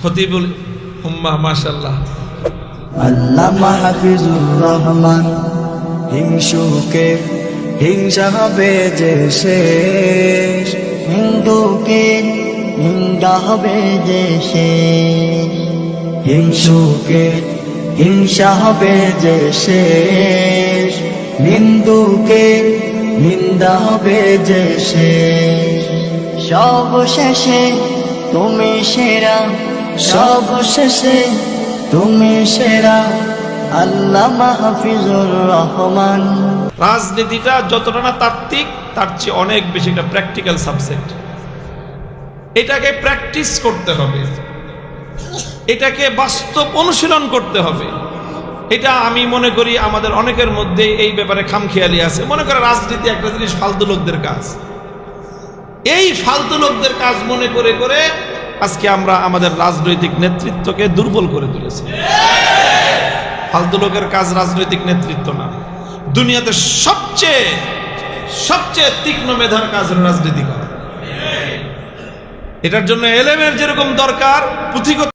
খতিবুল উম্মাহ মাশাআল্লাহ। আল্লামা হাফিজুর রহমান হিংসুকে হিংসা হবে যে শেষ, হিন্দুকে হিংসা হবে যে শেষ, হিংসুকে হিংসা হবে যে শেষ, হিন্দুকে নিন্দা হবে যে শেষ। সব শেষে তুমি সেরা, সব শেষে তুমি সেরা, আল্লামা হাফিজুর রহমান। রাজনীতিটা যতটা না তাত্ত্বিক, তার চেয়ে অনেক বেশি একটা প্র্যাকটিক্যাল সাবজেক্ট। এটাকে প্র্যাকটিস করতে হবে, এটাকে বাস্তব অনুশীলন করতে হবে। এটা আমি মনে করি আমাদের অনেকের মধ্যে এই ব্যাপারে খামখেয়ালি আছে। মনে করে রাজনীতি একটা জিনিস ফালতু লোকদের কাজ। এই ফালতু লোকদের কাজ মনে করে করে আজকে আমরা আমাদের রাজনৈতিক নেতৃত্বকে দুর্বল করে তুলেছি। ফালতু লোকের কাজ রাজনৈতিক নেতৃত্ব না। দুনিয়াতে সবচেয়ে সবচেয়ে তীক্ষ্ণ মেধার কাজ রাজনীতি করা। এটার জন্য এলেমের যেরকম দরকার, পুঁথিগত